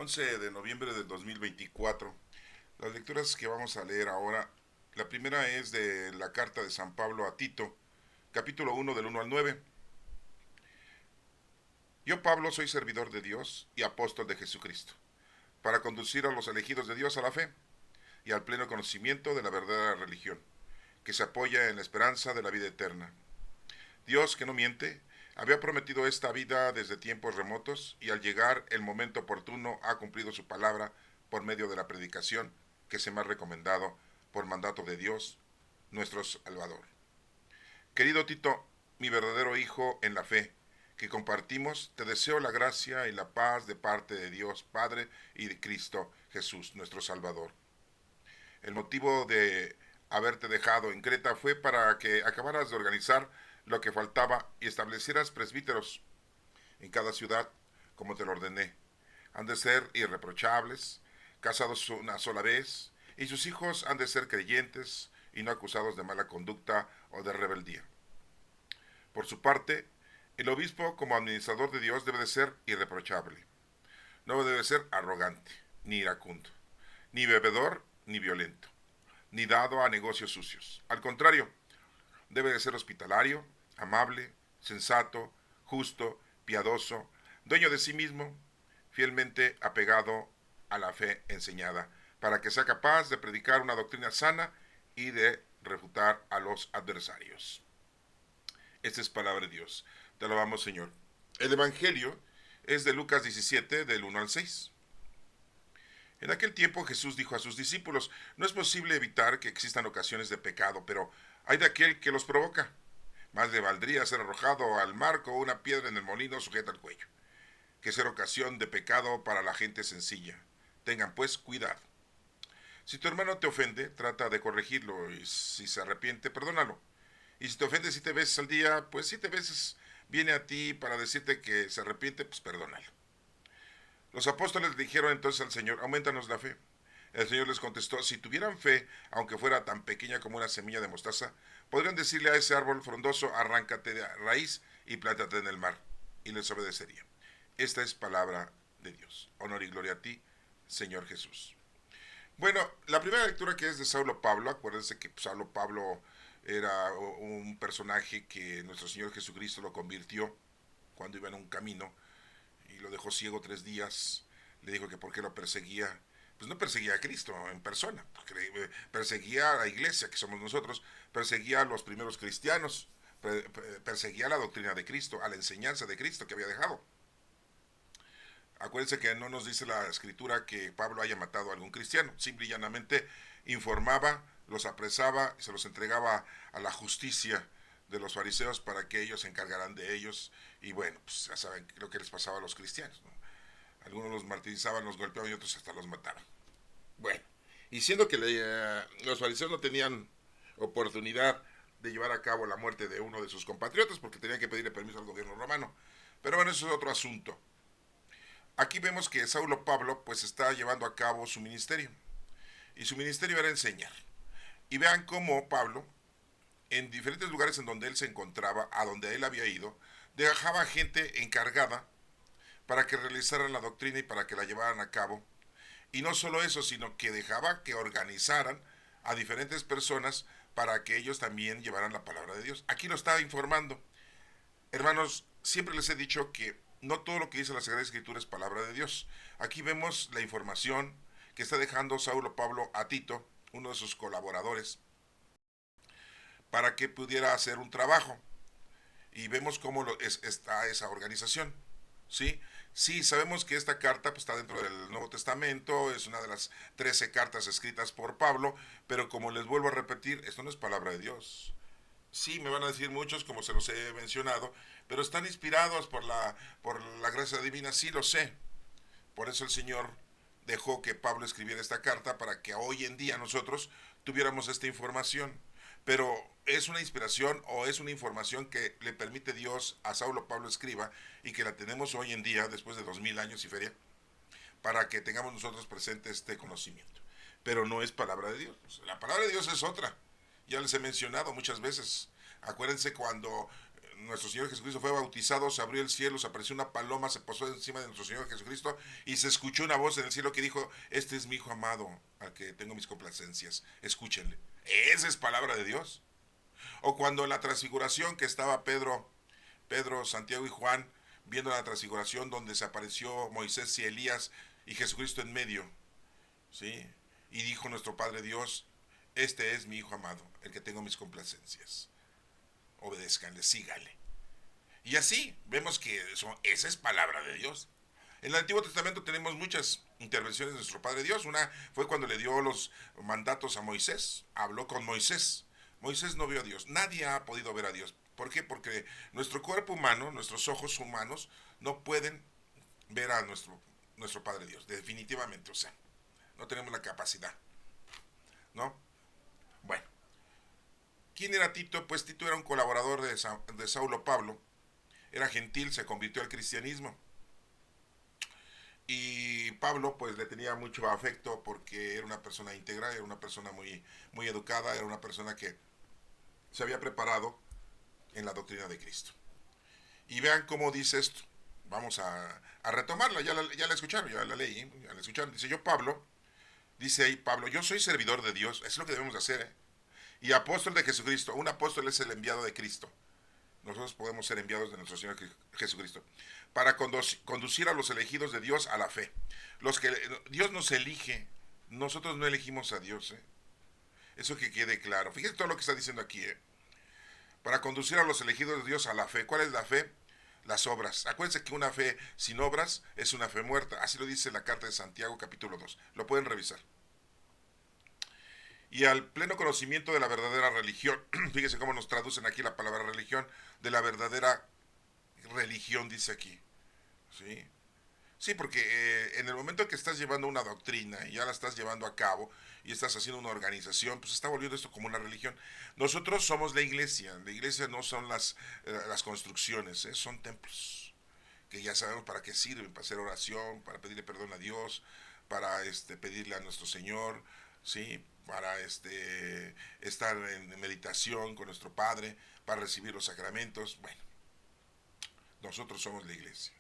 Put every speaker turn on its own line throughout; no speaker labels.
11 de noviembre del 2024. Las lecturas que vamos a leer ahora, la primera es de la carta de San Pablo a Tito, capítulo 1 del 1 al 9. Yo, Pablo, soy servidor de Dios y apóstol de Jesucristo, para conducir a los elegidos de Dios a la fe y al pleno conocimiento de la verdadera religión, que se apoya en la esperanza de la vida eterna. Dios, que no miente, había prometido esta vida desde tiempos remotos y al llegar el momento oportuno ha cumplido su palabra por medio de la predicación que se me ha recomendado por mandato de Dios, nuestro Salvador. Querido Tito, mi verdadero hijo en la fe, que compartimos, te deseo la gracia y la paz de parte de Dios Padre y de Cristo Jesús, nuestro Salvador. El motivo de haberte dejado en Creta fue para que acabaras de organizar lo que faltaba y establecieras presbíteros en cada ciudad, como te lo ordené. Han de ser irreprochables, casados una sola vez, y sus hijos han de ser creyentes y no acusados de mala conducta o de rebeldía. Por su parte, el obispo como administrador de Dios debe de ser irreprochable. No debe ser arrogante, ni iracundo, ni bebedor, ni violento, ni dado a negocios sucios. Al contrario, debe de ser hospitalario, amable, sensato, justo, piadoso, dueño de sí mismo, fielmente apegado a la fe enseñada, para que sea capaz de predicar una doctrina sana y de refutar a los adversarios. Esta es palabra de Dios. Te alabamos, Señor. El Evangelio es de Lucas 17, del 1 al 6. En aquel tiempo Jesús dijo a sus discípulos, no es posible evitar que existan ocasiones de pecado, pero hay de aquel que los provoca. Más le valdría ser arrojado al mar con una piedra en el molino sujeta al cuello, que ser ocasión de pecado para la gente sencilla. Tengan pues cuidado. Si tu hermano te ofende, trata de corregirlo, y si se arrepiente, perdónalo. Y si te ofende 7 veces al día, pues 7 veces viene a ti para decirte que se arrepiente, pues perdónalo. Los apóstoles le dijeron entonces al Señor, aumentanos la fe. El Señor les contestó, si tuvieran fe, aunque fuera tan pequeña como una semilla de mostaza, podrían decirle a ese árbol frondoso, arráncate de raíz y plántate en el mar, y les obedecería. Esta es palabra de Dios. Honor y gloria a ti, Señor Jesús. Bueno, la primera lectura que es de Saulo Pablo, acuérdense que Saulo Pablo era un personaje que nuestro Señor Jesucristo lo convirtió cuando iba en un camino y lo dejó ciego 3 días. Le dijo que por qué lo perseguía. Pues no perseguía a Cristo en persona, perseguía a la iglesia, que somos nosotros, perseguía a los primeros cristianos, perseguía la doctrina de Cristo, a la enseñanza de Cristo que había dejado. Acuérdense que no nos dice la escritura que Pablo haya matado a algún cristiano, simple y llanamente informaba, los apresaba y se los entregaba a la justicia de los fariseos para que ellos se encargaran de ellos. Y bueno, pues ya saben lo que les pasaba a los cristianos, ¿no? Algunos los martirizaban, los golpeaban y otros hasta los mataban. Bueno, y siendo que los fariseos no tenían oportunidad de llevar a cabo la muerte de uno de sus compatriotas porque tenían que pedirle permiso al gobierno romano. Pero bueno, eso es otro asunto. Aquí vemos que Saulo Pablo pues está llevando a cabo su ministerio. Y su ministerio era enseñar. Y vean cómo Pablo, en diferentes lugares en donde él se encontraba, a donde él había ido, dejaba gente encargada para que realizaran la doctrina y para que la llevaran a cabo. Y no solo eso, sino que dejaba que organizaran a diferentes personas para que ellos también llevaran la palabra de Dios. Aquí lo está informando. Hermanos, siempre les he dicho que no todo lo que dice la Sagrada Escritura es palabra de Dios. Aquí vemos la información que está dejando Saulo Pablo a Tito, uno de sus colaboradores, para que pudiera hacer un trabajo. Y vemos cómo está esa organización. ¿Sí? Sí, sabemos que esta carta pues, está dentro del Nuevo Testamento, es una de las 13 cartas escritas por Pablo, pero como les vuelvo a repetir, esto no es palabra de Dios. Sí, me van a decir muchos, como se los he mencionado, pero están inspirados por la gracia divina, sí lo sé. Por eso el Señor dejó que Pablo escribiera esta carta para que hoy en día nosotros tuviéramos esta información. Pero es una inspiración o es una información que le permite Dios a Saulo Pablo escriba y que la tenemos hoy en día, después de 2000 años y feria, para que tengamos nosotros presente este conocimiento. Pero no es palabra de Dios. La palabra de Dios es otra. Ya les he mencionado muchas veces. Acuérdense cuando nuestro Señor Jesucristo fue bautizado, se abrió el cielo, se apareció una paloma, se posó encima de nuestro Señor Jesucristo y se escuchó una voz en el cielo que dijo: este es mi Hijo amado, al que tengo mis complacencias, escúchenle. Esa es palabra de Dios. O cuando en la transfiguración, que estaba Pedro, Santiago y Juan viendo la transfiguración, donde se apareció Moisés y Elías y Jesucristo en medio, ¿sí? Y dijo nuestro Padre Dios: este es mi Hijo amado, el que tengo mis complacencias, obedézcanle, síganle. Y así vemos que esa es palabra de Dios. En el Antiguo Testamento tenemos muchas intervenciones de nuestro Padre Dios. Una fue cuando le dio los mandatos a Moisés, habló con Moisés. Moisés no vio a Dios, nadie ha podido ver a Dios. ¿Por qué? Porque nuestro cuerpo humano, nuestros ojos humanos, no pueden ver a nuestro Padre Dios, definitivamente. O sea, no tenemos la capacidad, ¿no? Bueno, ¿quién era Tito? Pues Tito era un colaborador de Saulo Pablo, era gentil, se convirtió al cristianismo. Y Pablo pues le tenía mucho afecto porque era una persona íntegra, era una persona muy educada, era una persona que se había preparado en la doctrina de Cristo. Y vean cómo dice esto. Vamos a retomarla, ya la escucharon, ya la leí, ya la escucharon. Dice: yo Pablo, dice ahí Pablo, yo soy servidor de Dios, es lo que debemos hacer, ¿eh? Y apóstol de Jesucristo. Un apóstol es el enviado de Cristo. Nosotros podemos ser enviados de nuestro Señor Jesucristo para conducir a los elegidos de Dios a la fe. Los que Dios nos elige, nosotros no elegimos a Dios, ¿eh? Eso que quede claro. Fíjense todo lo que está diciendo aquí, ¿eh? Para conducir a los elegidos de Dios a la fe. ¿Cuál es la fe? Las obras. Acuérdense que una fe sin obras es una fe muerta. Así lo dice la carta de Santiago capítulo 2. Lo pueden revisar. Y al pleno conocimiento de la verdadera religión. Fíjense cómo nos traducen aquí la palabra religión. De la verdadera religión, dice aquí. ¿Sí? Sí, porque en el momento que estás llevando una doctrina y ya la estás llevando a cabo y estás haciendo una organización, pues está volviendo esto como una religión. Nosotros somos la iglesia no son las construcciones, son templos, que ya sabemos para qué sirven: para hacer oración, para pedirle perdón a Dios, para pedirle a nuestro Señor, ¿sí? Para estar en meditación con nuestro Padre, para recibir los sacramentos. Bueno, nosotros somos la iglesia.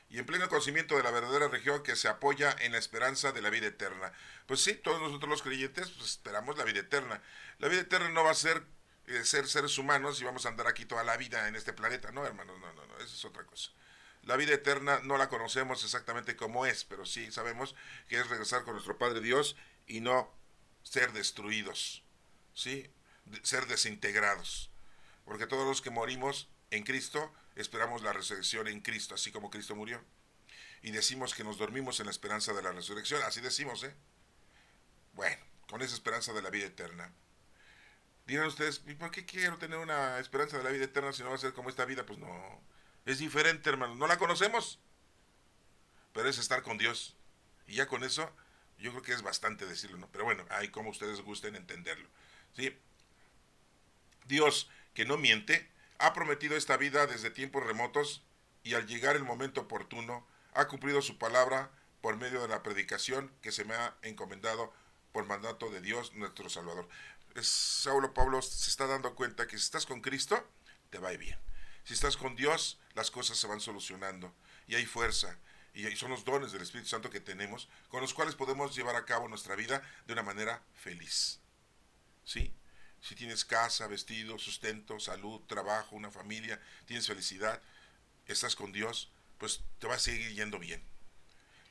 Y en pleno conocimiento de la verdadera religión, que se apoya en la esperanza de la vida eterna. Pues sí, todos nosotros los creyentes pues esperamos la vida eterna. La vida eterna no va a ser ser seres humanos y vamos a andar aquí toda la vida en este planeta. No, hermanos, no, esa es otra cosa. La vida eterna no la conocemos exactamente cómo es, pero sí sabemos que es regresar con nuestro Padre Dios y no ser destruidos, ¿sí? Ser desintegrados. Porque todos los que morimos en Cristo esperamos la resurrección en Cristo, así como Cristo murió. Y decimos que nos dormimos en la esperanza de la resurrección, así decimos, ¿eh? Bueno, con esa esperanza de la vida eterna. Dirán ustedes: ¿y por qué quiero tener una esperanza de la vida eterna si no va a ser como esta vida? Pues no, es diferente, hermano, no la conocemos, pero es estar con Dios. Y ya con eso, yo creo que es bastante decirlo, ¿no? Pero bueno, hay como ustedes gusten entenderlo, ¿sí? Dios, que no miente, ha prometido esta vida desde tiempos remotos y al llegar el momento oportuno ha cumplido su palabra por medio de la predicación que se me ha encomendado por mandato de Dios nuestro Salvador. Saulo Pablo se está dando cuenta que si estás con Cristo, te va a ir bien. Si estás con Dios, las cosas se van solucionando y hay fuerza. Y son los dones del Espíritu Santo que tenemos, con los cuales podemos llevar a cabo nuestra vida de una manera feliz. ¿Sí? Si tienes casa, vestido, sustento, salud, trabajo, una familia, tienes felicidad, estás con Dios, pues te va a seguir yendo bien.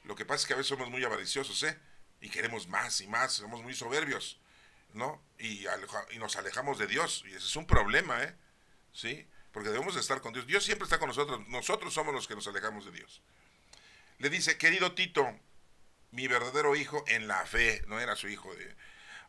Lo que pasa es que a veces somos muy avariciosos, ¿eh? Y queremos más y más, somos muy soberbios, ¿no? Y nos alejamos de Dios, y ese es un problema, ¿eh? ¿Sí? Porque debemos de estar con Dios. Dios siempre está con nosotros somos los que nos alejamos de Dios. Le dice: querido Tito, mi verdadero hijo en la fe, no era su hijo de...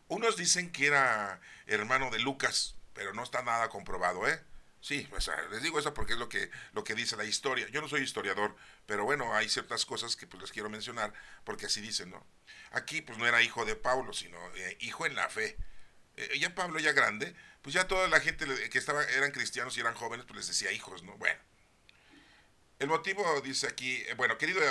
Unos dicen que era hermano de Lucas, pero no está nada comprobado, ¿eh? Sí, pues, les digo eso porque es lo que dice la historia. Yo no soy historiador, pero bueno, hay ciertas cosas que pues les quiero mencionar, porque así dicen, ¿no? Aquí pues no era hijo de Pablo, sino hijo en la fe. Ya Pablo, ya grande, pues ya toda la gente que eran cristianos y eran jóvenes, pues les decía hijos, ¿no? Bueno, el motivo dice aquí: bueno, querido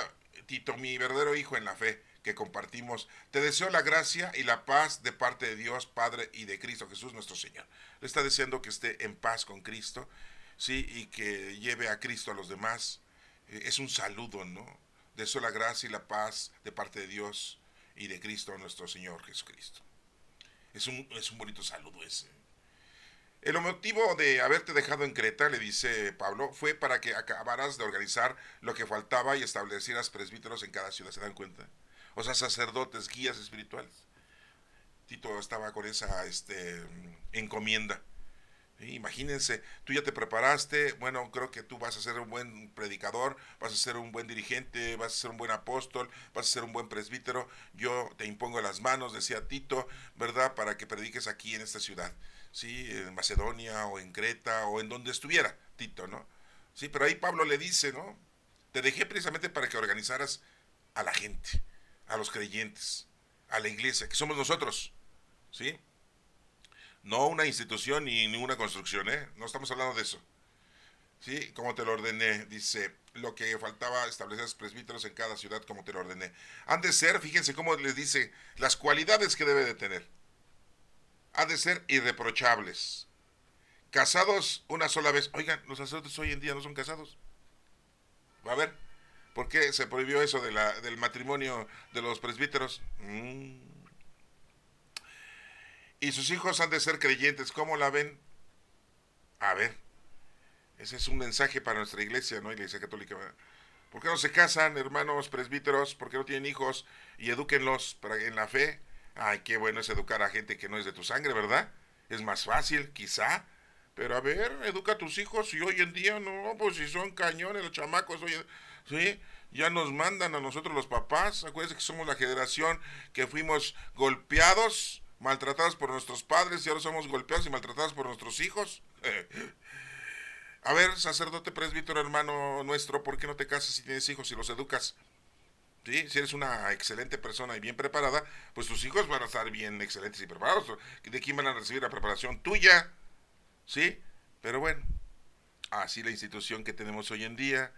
Tito, mi verdadero hijo en la fe que compartimos, te deseo la gracia y la paz de parte de Dios Padre y de Cristo Jesús nuestro Señor. Le está deseando que esté en paz con Cristo. sí, y que lleve a Cristo a los demás. Es un saludo, ¿no? De eso la gracia y la paz de parte de Dios y de Cristo nuestro Señor Jesucristo. Es un bonito saludo ese. El motivo de haberte dejado en Creta, le dice Pablo, fue para que acabaras de organizar lo que faltaba y establecieras presbíteros en cada ciudad. ¿Se dan cuenta? O sea, sacerdotes, guías espirituales. Tito estaba con esa encomienda. Imagínense, tú ya te preparaste, bueno, creo que tú vas a ser un buen predicador, vas a ser un buen dirigente, vas a ser un buen apóstol, vas a ser un buen presbítero, yo te impongo las manos, decía Tito, ¿verdad? Para que prediques aquí en esta ciudad, ¿sí? En Macedonia o en Creta o en donde estuviera Tito, ¿no? Sí, pero ahí Pablo le dice, ¿no? Te dejé precisamente para que organizaras a la gente, a los creyentes, a la iglesia, que somos nosotros, ¿sí? No una institución ni ninguna construcción, ¿eh? No estamos hablando de eso. Sí, como te lo ordené, dice, lo que faltaba establecer presbíteros en cada ciudad como te lo ordené. Han de ser, fíjense cómo les dice, las cualidades que debe de tener. Han de ser irreprochables. Casados una sola vez. Oigan, los sacerdotes hoy en día no son casados. A ver, ¿por qué se prohibió eso del matrimonio de los presbíteros? Y sus hijos han de ser creyentes. ¿Cómo la ven? A ver, ese es un mensaje para nuestra iglesia, ¿no? Iglesia católica. ¿Por qué no se casan, hermanos presbíteros? ¿Por qué no tienen hijos? Y edúquenlos en la fe. Ay, qué bueno es educar a gente que no es de tu sangre, ¿verdad? Es más fácil, quizá. Pero a ver, educa a tus hijos y hoy en día no, pues si son cañones los chamacos, oye, sí, ya nos mandan a nosotros los papás. Acuérdense que somos la generación que fuimos golpeados, maltratados por nuestros padres y ahora somos golpeados y maltratados por nuestros hijos. A ver, sacerdote presbítero hermano nuestro, ¿por qué no te casas si tienes hijos y los educas? ¿Sí? Si eres una excelente persona y bien preparada, pues tus hijos van a estar bien excelentes y preparados. ¿De quién van a recibir la preparación? Tuya. ¿Sí? Pero bueno, así la institución que tenemos hoy en día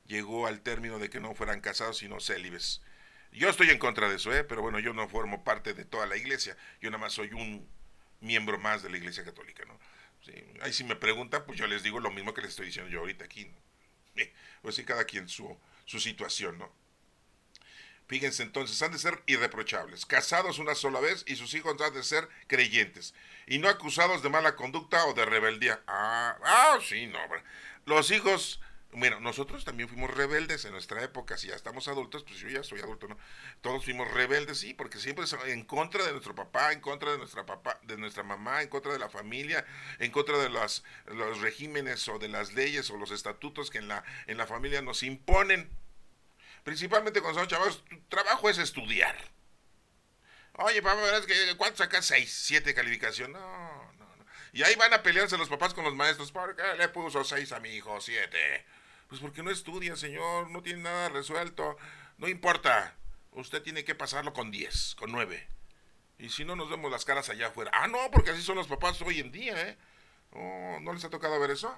llegó al término de que no fueran casados sino célibes. Yo estoy en contra de eso, pero bueno, yo no formo parte de toda la iglesia. Yo nada más soy un miembro más de la iglesia católica, ¿no? Sí, ahí si me preguntan, pues yo les digo lo mismo que les estoy diciendo yo ahorita aquí, ¿no? Pues sí, cada quien su situación, ¿no? Fíjense entonces, han de ser irreprochables, casados una sola vez y sus hijos han de ser creyentes y no acusados de mala conducta o de rebeldía. Sí, no. Los hijos, bueno, nosotros también fuimos rebeldes en nuestra época, si ya estamos adultos, pues yo ya soy adulto, ¿no? Todos fuimos rebeldes, sí, porque siempre en contra de nuestro papá, en contra de nuestra papá, de nuestra mamá, en contra de la familia, en contra de los regímenes o de las leyes o los estatutos que en la familia nos imponen. Principalmente cuando son chavos, tu trabajo es estudiar. Oye, papá, ¿verdad que cuánto sacas? 6, 7 calificación? No, no, no. Y ahí van a pelearse los papás con los maestros. ¿Por qué le puso 6 a mi hijo, 7? Pues porque no estudia, señor, no tiene nada resuelto. No importa, usted tiene que pasarlo con 10, con 9. Y si no, nos vemos las caras allá afuera. No, porque así son los papás hoy en día, ¿eh? Oh, ¿no les ha tocado ver eso?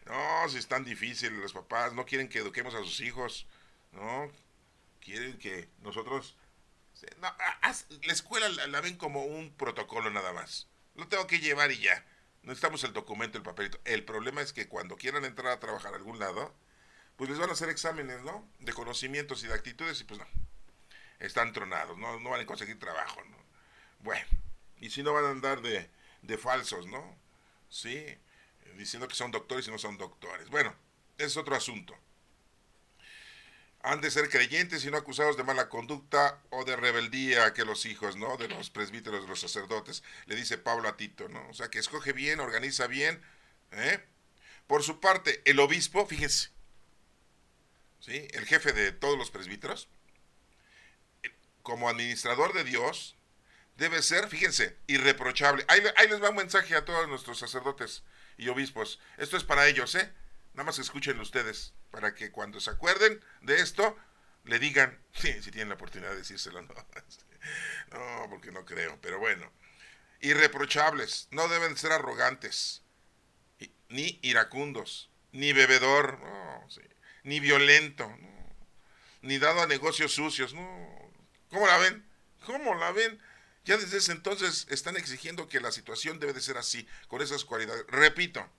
No, si es tan difícil, los papás no quieren que eduquemos a sus hijos, ¿no? Quieren que nosotros... No, la escuela la ven como un protocolo nada más. Lo tengo que llevar y ya. Necesitamos el documento, el papelito. El problema es que cuando quieran entrar a trabajar a algún lado, pues les van a hacer exámenes, ¿no? De conocimientos y de actitudes y pues no. Están tronados, no van a conseguir trabajo, ¿no? Bueno, y si no van a andar de falsos, ¿no? Sí, diciendo que son doctores y no son doctores. Bueno, es otro asunto. Han de ser creyentes y no acusados de mala conducta o de rebeldía que los hijos, ¿no? De los presbíteros, de los sacerdotes, le dice Pablo a Tito, ¿no? O sea, que escoge bien, organiza bien, ¿eh? Por su parte, el obispo, fíjense, ¿sí? El jefe de todos los presbíteros, como administrador de Dios, debe ser, fíjense, irreprochable. Ahí les va un mensaje a todos nuestros sacerdotes y obispos. Esto es para ellos, ¿eh? Nada más escuchen ustedes, para que cuando se acuerden de esto, le digan, sí, si tienen la oportunidad de decírselo, no. No, porque no creo, pero bueno. Irreprochables, no deben ser arrogantes, ni iracundos, ni bebedor, no, sí, ni violento, no, ni dado a negocios sucios, no. ¿Cómo la ven? ¿Cómo la ven? Ya desde ese entonces están exigiendo que la situación debe de ser así, con esas cualidades. Repito,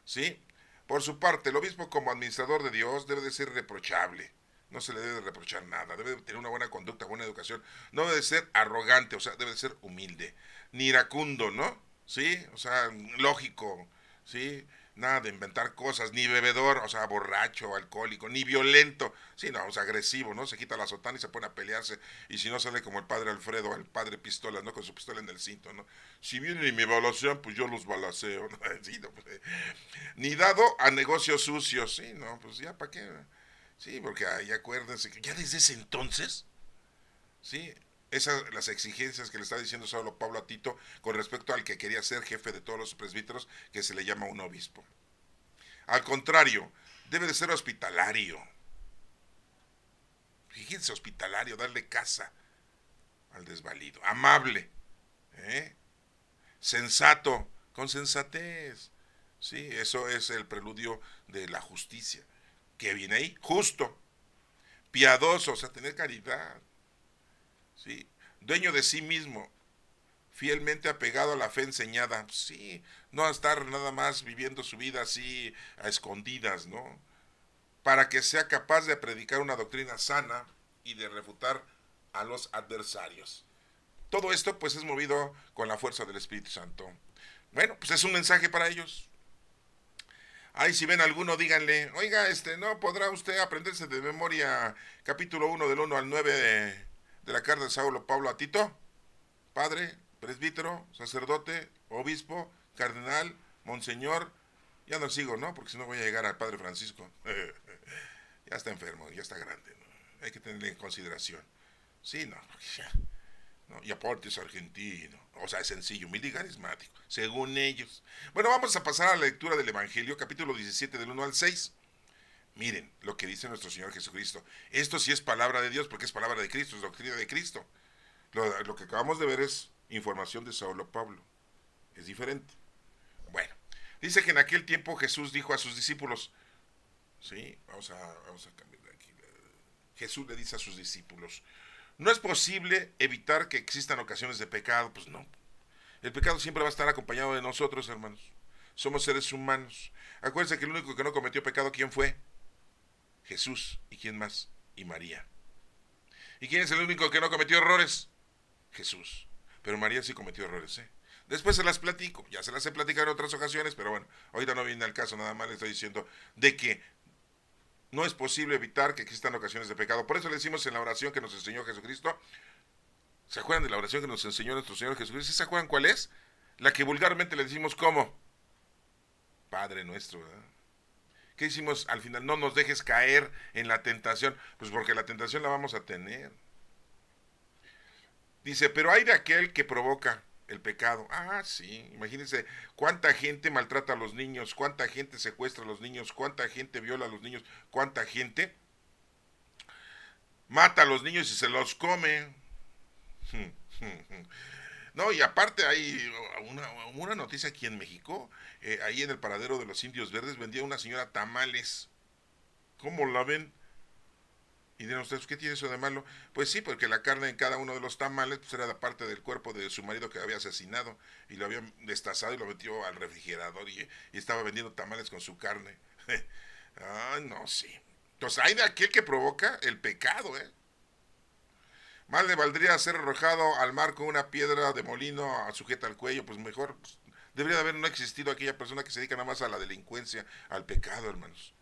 ¿sí? Por su parte, el obispo como administrador de Dios debe de ser irreprochable. No se le debe de reprochar nada, debe de tener una buena conducta, buena educación. No debe de ser arrogante, o sea, debe de ser humilde. Ni iracundo, ¿no? ¿Sí? O sea, lógico, ¿sí? Nada de inventar cosas, ni bebedor, o sea, borracho, alcohólico, ni violento, sí, no, o sea, agresivo, ¿no? Se quita la sotana y se pone a pelearse, y si no sale como el padre Alfredo, el padre Pistola, ¿no? Con su pistola en el cinto, ¿no? Si vienen y me balacean, pues yo los balaceo, ¿no? Sí, no, pues, ni dado a negocios sucios, sí, no, pues ya, ¿para qué? Sí, porque ahí acuérdense que ya desde ese entonces, sí, esas las exigencias que le está diciendo solo Pablo a Tito con respecto al que quería ser jefe de todos los presbíteros, que se le llama un obispo. Al contrario, debe de ser hospitalario. Fíjense, hospitalario, darle casa al desvalido. Amable, ¿eh? Sensato, con sensatez. Sí, eso es el preludio de la justicia. ¿Qué viene ahí? Justo, piadoso, o sea, tener caridad. Sí, dueño de sí mismo, fielmente apegado a la fe enseñada. Sí, no a estar nada más viviendo su vida así a escondidas, ¿no? Para que sea capaz de predicar una doctrina sana y de refutar a los adversarios. Todo esto pues es movido con la fuerza del Espíritu Santo. Bueno, pues es un mensaje para ellos. Ahí si ven alguno, díganle, oiga, ¿no podrá usted aprenderse de memoria capítulo 1 del 1 al 9 de la carta de Saulo Pablo a Tito? Padre, presbítero, sacerdote, obispo, cardenal, monseñor. Ya no sigo, ¿no? Porque si no voy a llegar al Padre Francisco. Ya está enfermo, ya está grande, ¿no? Hay que tenerle en consideración. Sí, no, ya, ¿no? Y aparte es argentino. O sea, es sencillo, humilde y carismático, según ellos. Bueno, vamos a pasar a la lectura del Evangelio, capítulo 17, del 1 al 6. Miren lo que dice nuestro Señor Jesucristo. Esto sí es palabra de Dios, porque es palabra de Cristo, es doctrina de Cristo. Lo que acabamos de ver es información de Saulo Pablo. Es diferente. Bueno, dice que en aquel tiempo Jesús dijo a sus discípulos, sí, vamos a cambiar de aquí. Jesús le dice a sus discípulos, no es posible evitar que existan ocasiones de pecado, pues no. El pecado siempre va a estar acompañado de nosotros, hermanos. Somos seres humanos. Acuérdense que el único que no cometió pecado, ¿quién fue? Jesús. ¿Y quién más? Y María. ¿Y quién es el único que no cometió errores? Jesús. Pero María sí cometió errores, ¿eh? Después se las platico, ya se las he platicado en otras ocasiones, pero bueno, ahorita no viene al caso, nada más le estoy diciendo de que no es posible evitar que existan ocasiones de pecado. Por eso le decimos en la oración que nos enseñó Jesucristo. ¿Se acuerdan de la oración que nos enseñó nuestro Señor Jesucristo? ¿Se acuerdan cuál es? La que vulgarmente le decimos ¿cómo? Padre nuestro, ¿verdad? ¿Qué hicimos al final? No nos dejes caer en la tentación, pues porque la tentación la vamos a tener. Dice, pero hay de aquel que provoca el pecado. Ah, sí, imagínense cuánta gente maltrata a los niños, cuánta gente secuestra a los niños, cuánta gente viola a los niños, cuánta gente mata a los niños y se los come. No, y aparte hay una noticia aquí en México, ahí en el paradero de los Indios Verdes vendía una señora tamales. ¿Cómo la ven? Y dirán ustedes, ¿qué tiene eso de malo? Pues sí, porque la carne en cada uno de los tamales pues era parte del cuerpo de su marido que había asesinado y lo había destazado y lo metió al refrigerador y estaba vendiendo tamales con su carne. Ah, no, sí. Entonces hay de aquel que provoca el pecado, ¿eh? Más le valdría ser arrojado al mar con una piedra de molino sujeta al cuello, pues mejor pues, debería de haber no existido aquella persona que se dedica nada más a la delincuencia, al pecado, hermanos.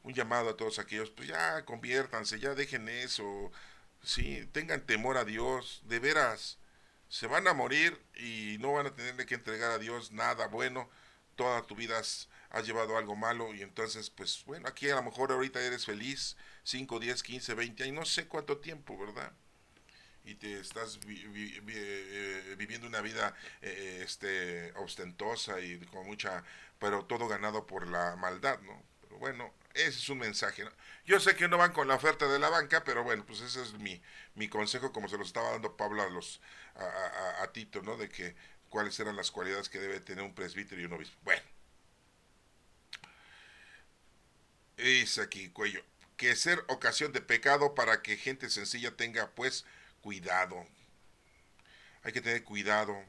Un llamado a todos aquellos, pues ya conviértanse, ya dejen eso, sí, tengan temor a Dios, de veras, se van a morir y no van a tenerle que entregar a Dios nada bueno, toda tu vida has llevado algo malo y entonces, pues bueno, aquí a lo mejor ahorita eres feliz, 5 10 15 20 y no sé cuánto tiempo, ¿verdad? Y te estás viviendo una vida ostentosa y con mucha, pero todo ganado por la maldad, ¿no? Pero bueno, ese es un mensaje, ¿no? Yo sé que no van con la oferta de la banca, pero bueno, pues ese es mi consejo, como se los estaba dando Pablo a Tito, ¿no? De que cuáles eran las cualidades que debe tener un presbítero y un obispo. Bueno, es aquí, cuello. Que ser ocasión de pecado para que gente sencilla tenga, pues, cuidado. Hay que tener cuidado,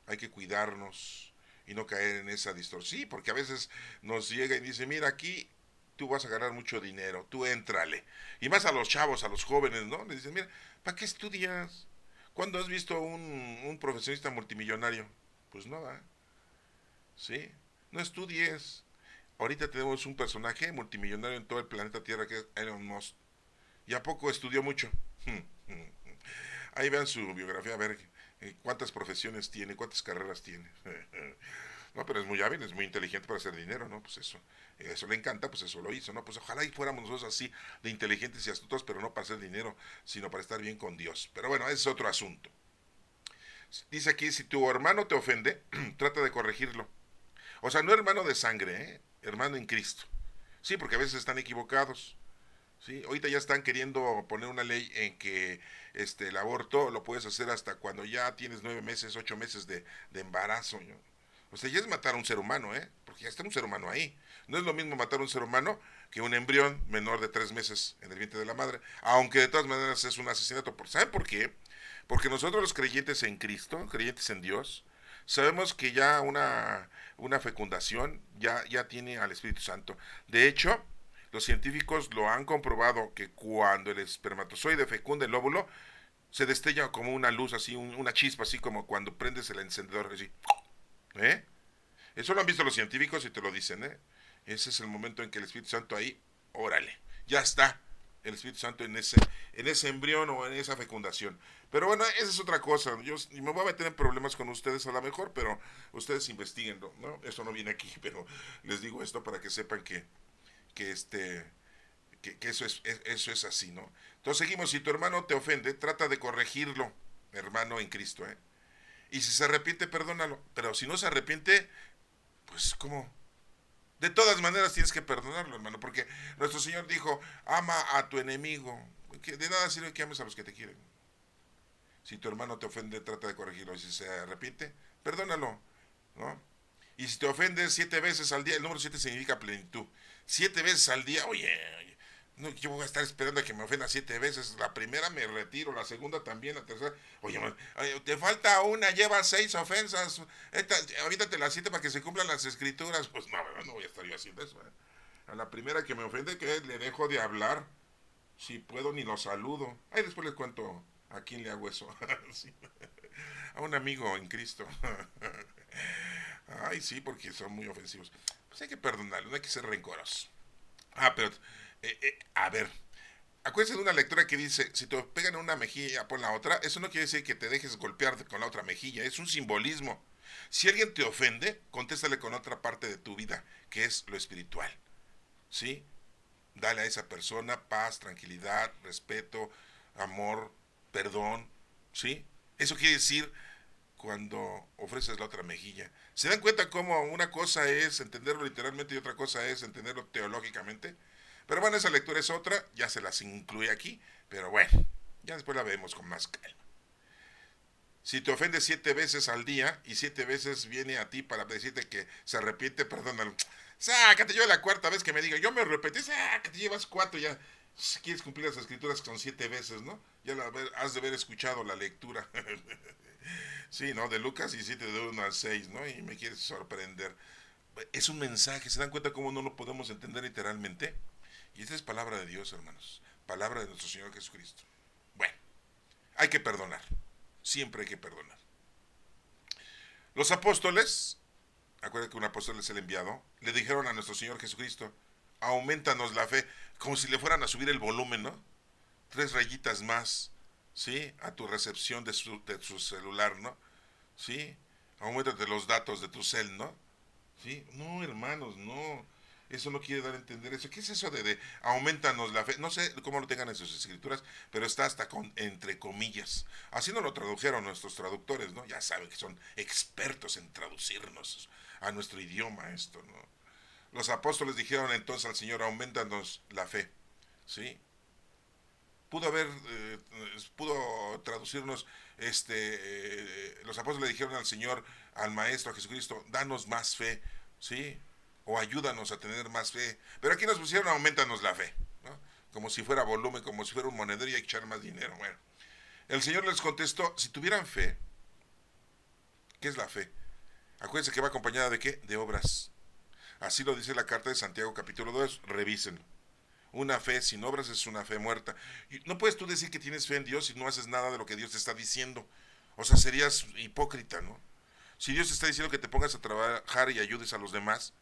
hay que cuidarnos. y no caer en esa distorsión. Sí, porque a veces nos llega y dice, mira, aquí tú vas a ganar mucho dinero, tú éntrale. Y más a los chavos, a los jóvenes, ¿no? Le dicen, mira, ¿para qué estudias? ¿Cuándo has visto un profesionista multimillonario? Pues no, ¿eh? Sí, no estudies. Ahorita tenemos un personaje multimillonario en todo el planeta Tierra que es Elon Musk. ¿Y a poco estudió mucho? Ahí vean su biografía, a ver cuántas profesiones tiene, cuántas carreras tiene. No, pero es muy hábil, es muy inteligente para hacer dinero, ¿no? Pues eso le encanta, pues eso lo hizo, ¿no? Pues ojalá y fuéramos nosotros así de inteligentes y astutos, pero no para hacer dinero, sino para estar bien con Dios. Pero bueno, ese es otro asunto. Dice aquí, si tu hermano te ofende, trata de corregirlo. O sea, no hermano de sangre, ¿eh? Hermano en Cristo. Sí, porque a veces están equivocados. Sí, ahorita ya están queriendo poner una ley en que el aborto lo puedes hacer hasta cuando ya tienes 9 meses, 8 meses de embarazo, ¿no? O sea, ya es matar a un ser humano, ¿eh? Porque ya está un ser humano ahí. No es lo mismo matar a un ser humano que un embrión menor de 3 meses en el vientre de la madre. Aunque de todas maneras es un asesinato. ¿Saben por qué? Porque nosotros los creyentes en Cristo, creyentes en Dios, sabemos que ya una fecundación ya tiene al Espíritu Santo. De hecho, los científicos lo han comprobado que cuando el espermatozoide fecunda el óvulo, se destella como una luz, así, una chispa, así como cuando prendes el encendedor, así. ¿Eh? Eso lo han visto los científicos y te lo dicen, ¿eh? Ese es el momento en que el Espíritu Santo ahí, órale, ya está el Espíritu Santo en ese embrión o en esa fecundación. Pero bueno, esa es otra cosa. Yo me voy a meter en problemas con ustedes a lo mejor, pero ustedes investiguenlo, ¿no? Eso no viene aquí, pero les digo esto para que sepan que este que eso es así, ¿no? Entonces seguimos, si tu hermano te ofende, trata de corregirlo, hermano en Cristo, ¿eh? Y si se arrepiente, perdónalo. Pero si no se arrepiente, pues ¿cómo? De todas maneras tienes que perdonarlo, hermano, porque nuestro Señor dijo, ama a tu enemigo. Que de nada sirve que ames a los que te quieren. Si tu hermano te ofende, trata de corregirlo. Y si se arrepiente, perdónalo, ¿no? Y si te ofendes 7 veces al día, el número 7 significa plenitud. 7 veces al día, oye, no, yo voy a estar esperando a que me ofenda 7 veces. La primera me retiro, la segunda también, la tercera. Oye, te falta una, llevas 6 ofensas. Avítate las 7 para que se cumplan las escrituras. Pues no voy a estar yo haciendo eso. A la primera que me ofende, que le dejo de hablar. Si puedo, ni lo saludo. Ahí después les cuento a quién le hago eso. Sí. A un amigo en Cristo. Ay, sí, porque son muy ofensivos. Pues hay que perdonarlos, no hay que ser rencorosos. Pero, a ver, acuérdense de una lectura que dice, si te pegan en una mejilla por la otra, eso no quiere decir que te dejes golpear con la otra mejilla, es un simbolismo. Si alguien te ofende, contéstale con otra parte de tu vida, que es lo espiritual. ¿Sí? Dale a esa persona paz, tranquilidad, respeto, amor, perdón. ¿Sí? Eso quiere decir cuando ofreces la otra mejilla. ¿Se dan cuenta cómo una cosa es entenderlo literalmente y otra cosa es entenderlo teológicamente? Pero bueno, esa lectura es otra, ya se las incluye aquí, pero bueno, ya después la vemos con más calma. Si te ofendes 7 veces al día y 7 veces viene a ti para decirte que se arrepiente, perdónalo. Sácate yo la cuarta vez que me diga, yo me arrepentí, sácate, llevas 4 ya. Si quieres cumplir las escrituras con 7 veces, ¿no? Ya has de haber escuchado la lectura. Sí, ¿no? De Lucas 17, de 1 al 6, ¿no? Y me quieres sorprender. Es un mensaje, ¿se dan cuenta cómo no lo podemos entender literalmente? Y esta es palabra de Dios, hermanos. Palabra de nuestro Señor Jesucristo. Bueno, hay que perdonar. Siempre hay que perdonar. Los apóstoles, acuérdense que un apóstol es el enviado, le dijeron a nuestro Señor Jesucristo, aumentanos la fe, como si le fueran a subir el volumen, ¿no? 3 rayitas más, ¿sí? A tu recepción de su celular, ¿no? ¿Sí? Aumentate los datos de tu cel, ¿no? ¿Sí? No, hermanos, no. Eso no quiere dar a entender eso. ¿Qué es eso de aumentanos la fe? No sé cómo lo tengan en sus escrituras, pero está hasta con entre comillas. Así no lo tradujeron nuestros traductores, ¿no? Ya saben que son expertos en traducirnos a nuestro idioma esto, ¿no? Los apóstoles dijeron entonces al Señor, aumentanos la fe, ¿sí? Pudo traducirnos, los apóstoles le dijeron al Señor, al Maestro, a Jesucristo, danos más fe, ¿sí? O ayúdanos a tener más fe. Pero aquí nos pusieron, aumentanos la fe, ¿no? Como si fuera volumen, como si fuera un monedero y hay que echar más dinero. Bueno, el Señor les contestó, si tuvieran fe, ¿qué es la fe? Acuérdense que va acompañada de ¿qué? De obras. Así lo dice la carta de Santiago capítulo 2, revisen. Una fe sin obras es una fe muerta. Y no puedes tú decir que tienes fe en Dios si no haces nada de lo que Dios te está diciendo. O sea, serías hipócrita, ¿no? Si Dios te está diciendo que te pongas a trabajar y ayudes a los demás,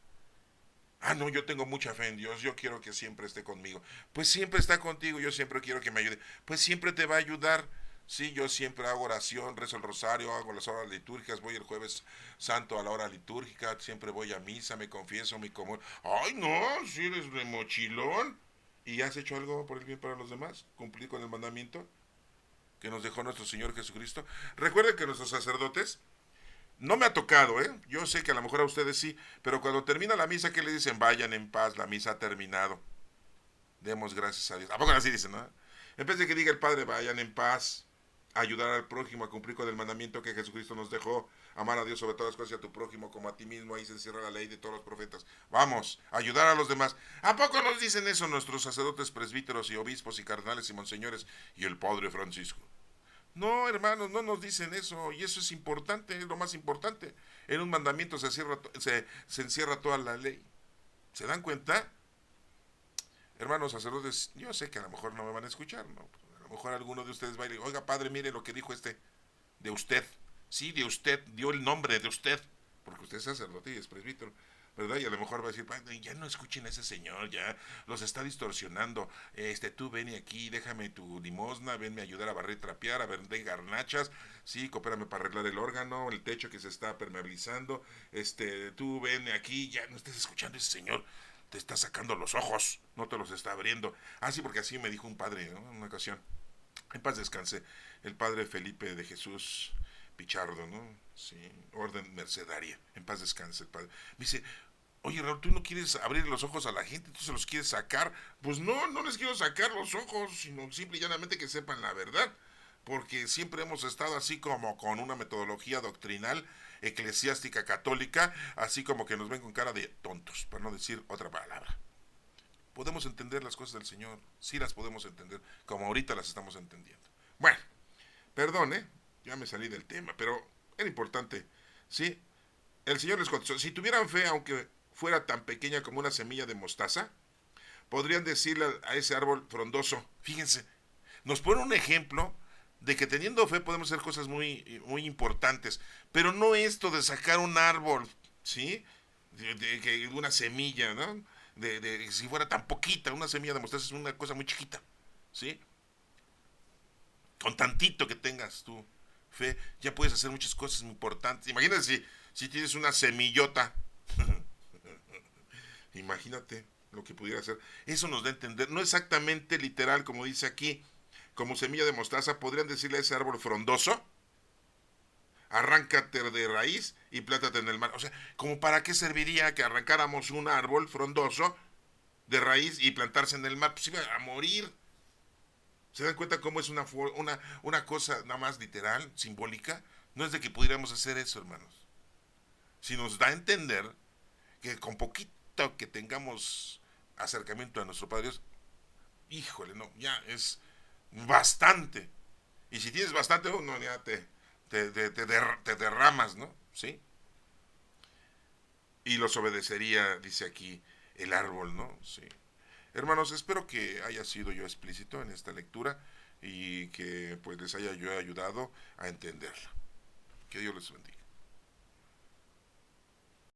ah, no, yo tengo mucha fe en Dios, yo quiero que siempre esté conmigo. Pues siempre está contigo, yo siempre quiero que me ayude. Pues siempre te va a ayudar. Sí, yo siempre hago oración, rezo el rosario, hago las horas litúrgicas, voy el jueves santo a la hora litúrgica, siempre voy a misa, me confieso, me como. Ay, no, si eres de mochilón. ¿Y has hecho algo por el bien para los demás? ¿Cumplir con el mandamiento que nos dejó nuestro Señor Jesucristo? Recuerden que nuestros sacerdotes, no me ha tocado, ¿eh? Yo sé que a lo mejor a ustedes sí, pero cuando termina la misa, ¿qué le dicen? Vayan en paz, la misa ha terminado. Demos gracias a Dios. ¿A poco así dicen, no? En vez de que diga el Padre, vayan en paz, a ayudar al prójimo a cumplir con el mandamiento que Jesucristo nos dejó, amar a Dios sobre todas las cosas y a tu prójimo como a ti mismo, ahí se encierra la ley de todos los profetas. Vamos, a ayudar a los demás. ¿A poco nos dicen eso nuestros sacerdotes, presbíteros y obispos y cardenales y monseñores y el Padre Francisco? No, hermanos, no nos dicen eso, y eso es importante, es lo más importante. En un mandamiento se encierra toda la ley. ¿Se dan cuenta? Hermanos sacerdotes, yo sé que a lo mejor no me van a escuchar, ¿no? A lo mejor alguno de ustedes va y le dice, oiga, padre, mire lo que dijo de usted. Sí, de usted, dio el nombre de usted, porque usted es sacerdote y es presbítero, ¿verdad? Y a lo mejor va a decir, ya no escuchen a ese señor, ya los está distorsionando. Tú ven aquí, déjame tu limosna, venme a ayudar a barrer, trapear, a vender garnachas, sí, coopérame para arreglar el órgano, el techo que se está permeabilizando. Tú ven aquí, ya no estés escuchando a ese señor, te está sacando los ojos, no te los está abriendo. Ah, sí, porque así me dijo un padre, ¿no? En una ocasión. En paz descanse, el padre Felipe de Jesús Pichardo, ¿no? Sí, orden mercedaria. En paz descanse el padre. Me dice, oye, Raúl, ¿tú no quieres abrir los ojos a la gente? ¿Tú se los quieres sacar? Pues no, no les quiero sacar los ojos, sino simple y llanamente que sepan la verdad. Porque siempre hemos estado así como con una metodología doctrinal eclesiástica católica, así como que nos ven con cara de tontos, para no decir otra palabra. Podemos entender las cosas del Señor, sí las podemos entender, como ahorita las estamos entendiendo. Bueno, perdón, ya me salí del tema, pero era importante, ¿sí? El Señor les contestó, si tuvieran fe, aunque fuera tan pequeña como una semilla de mostaza, podrían decirle a ese árbol frondoso, fíjense, nos pone un ejemplo de que teniendo fe podemos hacer cosas muy importantes, pero no esto de sacar un árbol, ¿sí? De una semilla, ¿no? Si fuera tan poquita, una semilla de mostaza es una cosa muy chiquita, ¿sí? Con tantito que tengas tu fe, ya puedes hacer muchas cosas muy importantes. Imagínate si tienes una semillota, imagínate lo que pudiera hacer. Eso nos da a entender, no exactamente literal como dice aquí, como semilla de mostaza, podrían decirle a ese árbol frondoso, arráncate de raíz y plántate en el mar. O sea, ¿como para qué serviría que arrancáramos un árbol frondoso de raíz y plantarse en el mar? Pues iba a morir. ¿Se dan cuenta cómo es una cosa nada más literal, simbólica? No es de que pudiéramos hacer eso, hermanos. Si nos da a entender que con poquito que tengamos acercamiento a nuestro Padre Dios, híjole, no, ya es bastante. Y si tienes bastante, no, ya te derramas, ¿no? ¿Sí? Y los obedecería, dice aquí, el árbol, ¿no? Sí. Hermanos, espero que haya sido yo explícito en esta lectura y que pues les haya yo ayudado a entenderla. Que Dios les bendiga.